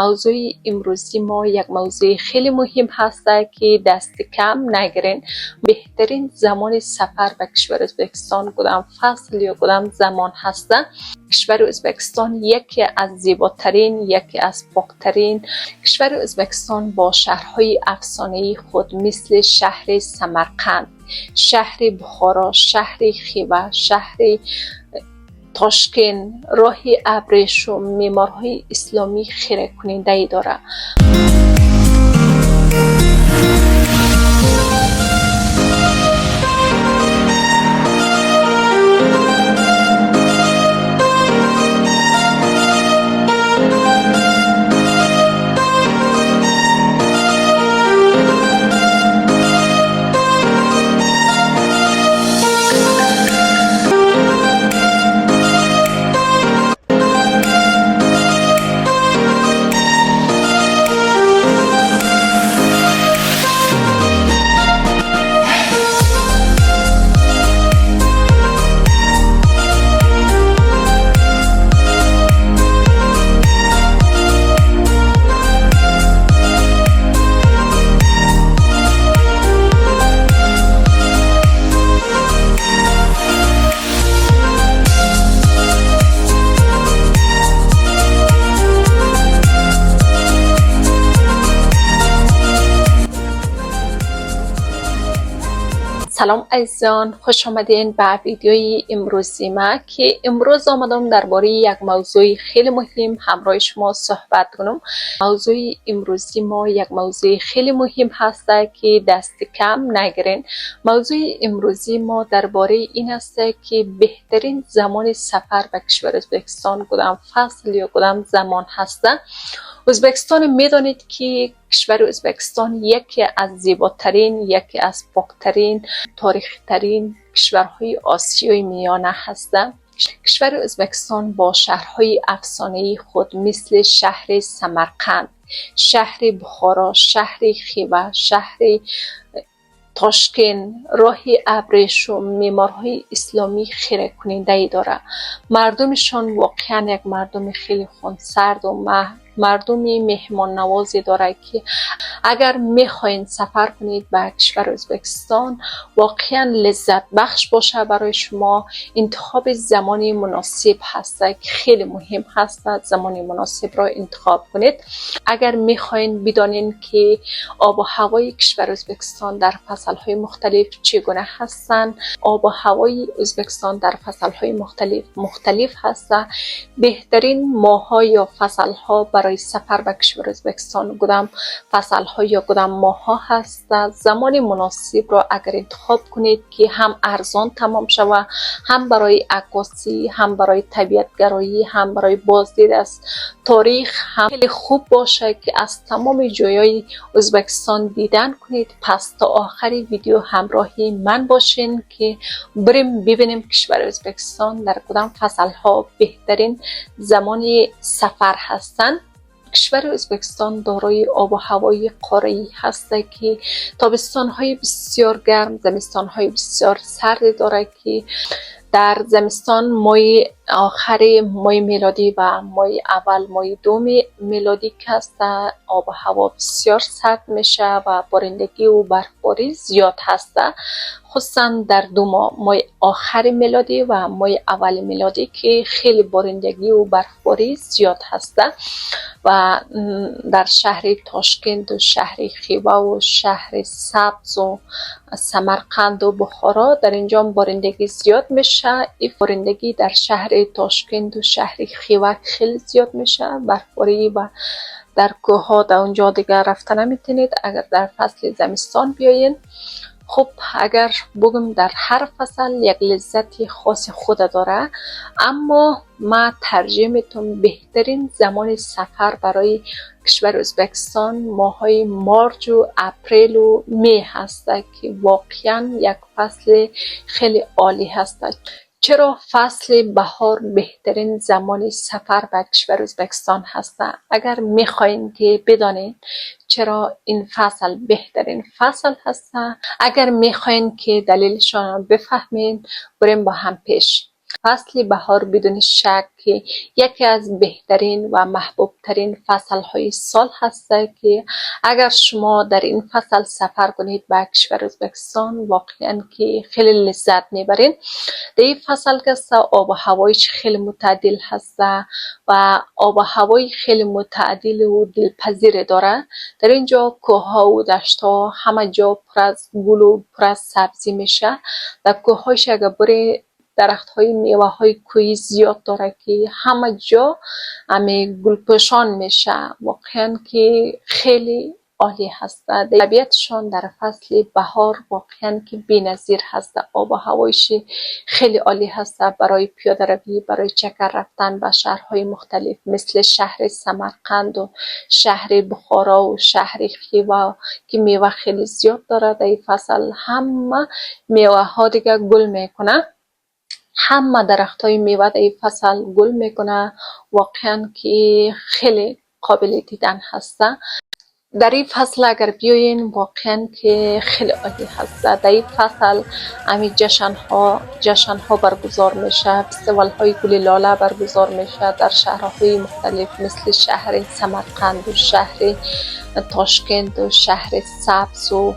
موضوع امروزی ما یک موضوع خیلی مهم هست که دست کم نگیرین. بهترین زمان سفر به کشور ازبکستان کدام فصل یا کدام زمان هست؟ کشور ازبکستان یکی از زیباترین، یکی از پاکترین کشور ازبکستان با شهرهای افسانه‌ای خود مثل شهر سمرقند، شهر بخارا، شهر خیوه، شهر تاشکند، راه ابریشم، معمارهای اسلامی خیره کننده ای داره. سلام عزیزان، خوش آمدین به ویدیوی امروزی ما که امروز آمدم درباره یک موضوع خیلی مهم همراه شما صحبت کنم. موضوع امروزی ما یک موضوع خیلی مهم هست که دست کم نگیرین. موضوع امروزی ما درباره این است که بهترین زمان سفر به کشور ازبکستان کدام فصل یا کدام زمان هست. ازبکستان میدانید که کشور ازبکستان یکی از زیباترین، یکی از پاکترین، تاریخی ترین کشورهای آسیای میانه هست. کشور ازبکستان با شهرهای افسانه‌ای خود مثل شهر سمرقند، شهر بخارا، شهر خیوه، شهر تاشکند، راه ابریشم، معمارهای اسلامی خیره کننده ای داره. مردمشان واقعا یک مردم خیلی خونسرد و مردمی مهمان نوازی داره که اگر میخواین سفر کنید به کشور ازبکستان واقعا لذت بخش باشه برای شما. انتخاب زمانی مناسب هست که خیلی مهم هست، زمانی مناسب را انتخاب کنید. اگر میخواین بدانین که آب و هوای کشور ازبکستان در فصلهای مختلف چگونه هستند، آب و هوای ازبکستان در فصلهای مختلف هست، بهترین ماه‌ها یا فصل‌ها برای سفر به کشور ازبکستان کدام فصل‌ها یا کدام ماه‌ها هست، زمان مناسب را اگر انتخاب کنید که هم ارزان تمام شود، هم برای عکاسی، هم برای طبیعت‌گرایی، هم برای بازدید از تاریخ هم خیلی خوب باشه که از تمام جایهای ازبکستان دیدن کنید. پس تا آخر ویدیو همراهی من باشین که بریم ببینیم کشور ازبکستان در کدام فصل‌ها بهترین زمان سفر هستند. کشور ازبکستان دارای آب و هوای قاره‌ای هست که تابستان‌های بسیار گرم، زمستان‌های بسیار سرد داره که در زمستان ماه آخر ماه میلادی و ماه اول ماه دوم میلادی که هست آب و هوا بسیار سرد میشه و بارندگی و برفباری زیاد هست، خصوصا در دو ماه آخر میلادی و ماه اول میلادی که خیلی بارندگی و برفباری زیاد هست. و در شهر تاشکند و شهر خیوه و شهر سبز و سمرقند و بخارا در اینجا بارندگی زیاد میشه. این بارندگی در شهر تاشکند و شهر خیوه خیلی زیاد میشه، برفباری و در کوه ها در اونجا دیگر رفتن نمیتونید اگر در فصل زمستان بیاین. خب اگر بگم در هر فصل یک لذت خاص خود داره، اما ما ترجیح میتونم بهترین زمان سفر برای کشور ازبکستان ماهای مارچ و اپریل و می هست که واقعا یک فصل خیلی عالی هست. چرا فصل بهار بهترین زمان سفر به کشور ازبکستان هست؟ اگر میخواین که بدانین چرا این فصل بهترین فصل هست، اگر میخواین که دلیلشان بفهمین، بریم با هم پیش. فصل بهار بدون شک که یکی از بهترین و محبوب ترین فصل های سال هست که اگر شما در این فصل سفر کنید به کشور ازبکستان واقعا که خیلی لذت میبرین. در این فصل که آب و هوایش خیلی متعدل هست و آب و هوای خیلی متعدل و دلپذیر داره. در اینجا کوه ها و دشت ها همه جا پر از گل و پر از سبزی میشه. در کوه هایش اگر بری درخت های میوه های کوهی زیاد داره که همه جا همه گلپوشان میشه. واقعا که خیلی عالی هست. طبیعتشان در فصل بهار واقعا که بی‌نظیر هست. آب و هوایش خیلی عالی هست برای پیاده روی، برای چکر رفتن به شهرهای مختلف مثل شهر سمرقند و شهر بخارا و شهر خیوا که میوه خیلی زیاد داره. در این فصل همه میوه ها دیگه گل میکنه، همه درخت های میوه در این فصل گل میکنه. واقعا که خیلی قابل دیدن هست. در این فصل اگر بیاین واقعا که خیلی عالی هست. در این فصل همین جشن ها برگزار میشه، فستیوال های گل لاله برگزار میشه در شهرهای مختلف مثل شهر سمرقند و شهر تاشکند و شهر سبز و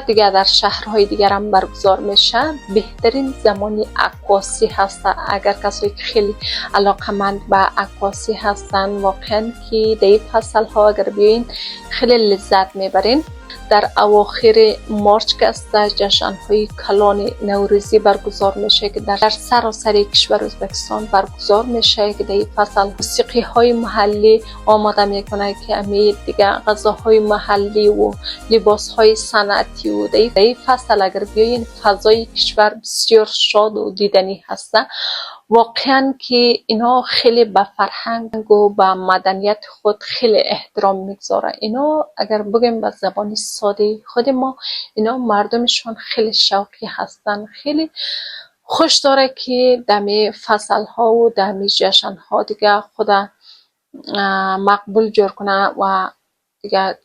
دیگر در شهرهای دیگر هم برگزار میشه. بهترین زمانی عکاسی هست. اگر کسایی که خیلی علاقمند به عکاسی هستن واقعا که در این فصل ها اگر بیاین خیلی لذت میبرین. در اواخر مارچ که است جشن های کلان نوروزی برگزار میشه که در سراسر کشور ازبکستان برگزار میشه که در این فصل موسیقی های محلی آماده میکنه که امی دیگه غذاهای محلی و لباس های صنعتی و در این فصل اگر بیاین فضای کشور بسیار شاد و دیدنی هست. واقعا که اینا خیلی به فرهنگ و به مدنیت خود خیلی احترام میگذاره. اینا اگر بگیم به زبانی ساده خود ما، اینا مردمشون خیلی شوقی هستن، خیلی خوش داره که دمی فصل ها و دمی جشن ها دیگه خدا مقبول جور کنه و دیگه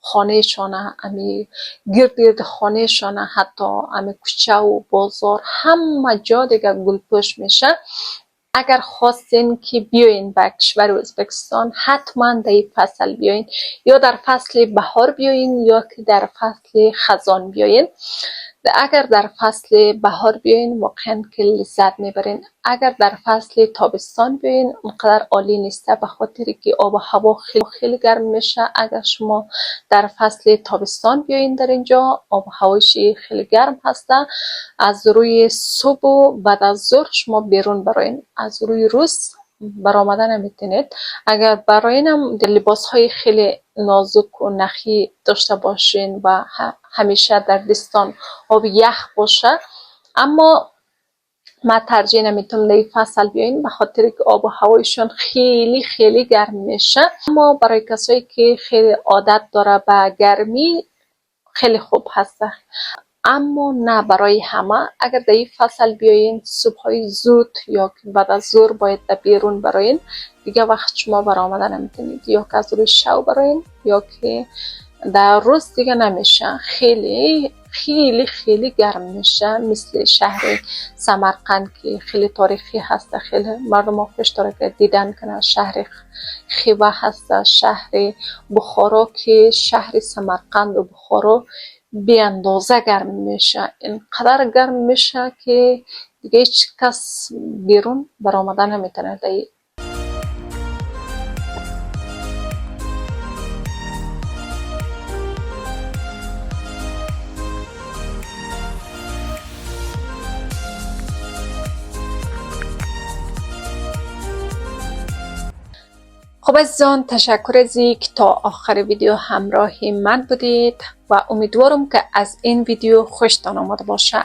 خانه شانه امی گرد خانه شانه حتی امی کوچه و بازار همه جا دیگه گلپوش میشه. اگر خواستین که بیاین به کشور ازبکستان حتما در این فصل بیاین، یا در فصل بهار بیاین یا که در فصل خزان بیاین. اگر در فصل بهار بیاین واقعا که لذت میبرین. اگر در فصل تابستان بیاین اونقدر عالی نیسته به خاطر که آب و هوا خیلی گرم میشه. اگر شما در فصل تابستان بیاین در اینجا آب و هوایش خیلی گرم هسته. از روی صبح و بعد از ظهر شما بیرون براین، از روی روز برآمدن نمیتونید. اگر براینم لباس های خیلی نازک و نخی داشته باشین و همیشه در دستان آب یخ باشه. اما من ترجیح نمیتونم در فصل بیاین به خاطر که آب و هوایشون خیلی گرم میشه. اما برای کسایی که خیلی عادت داره به گرمی خیلی خوب هسته، اما نه برای همه. اگر در این فصل بیاین صبح های زود یا که بعد از ظهر باید بیرون براین دیگه وقت شما برآمدن نمیتونید، یا که از روی شو براین یا که در روز دیگه نمیشه. خیلی گرم میشه. مثل شهر سمرقند که خیلی تاریخی هست، خیلی مردم خوش داره که دیدن کنه. شهر خیوا هست، شهر بخارا که شهر سمرقند و بخارا بی اندازه گرم میشه. اینقدر گرم میشه که دیگه هیچ کس بیرون برآمدن نمیتونه. خب عزیزان، تشکر از اینکه تا آخر ویدیو همراه من بودید و امیدوارم که از این ویدیو خوشتان آمده باشه.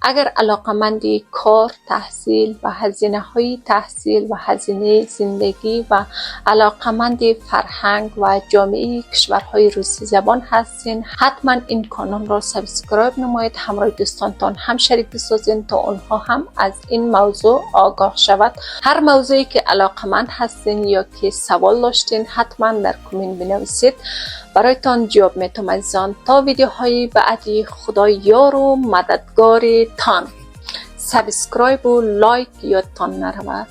اگر علاقمندی کار، تحصیل و هزینه های تحصیل و هزینه زندگی و علاقمندی فرهنگ و جامعه کشورهای روسی زبان هستین، حتما این کانال را سابسکرایب نمایید، همراه دوستانتان هم شریک بسازین تا اونها هم از این موضوع آگاه شود. هر موضوعی که علاقمند هستین یا که سوال داشتین حتما در کامنت بنویسید، برایتان جواب میتونم عزیزان. تا ویدیوهای بعدی، خدا یار و مددگار تان. سابسکرایب و لایک یادتان نرود.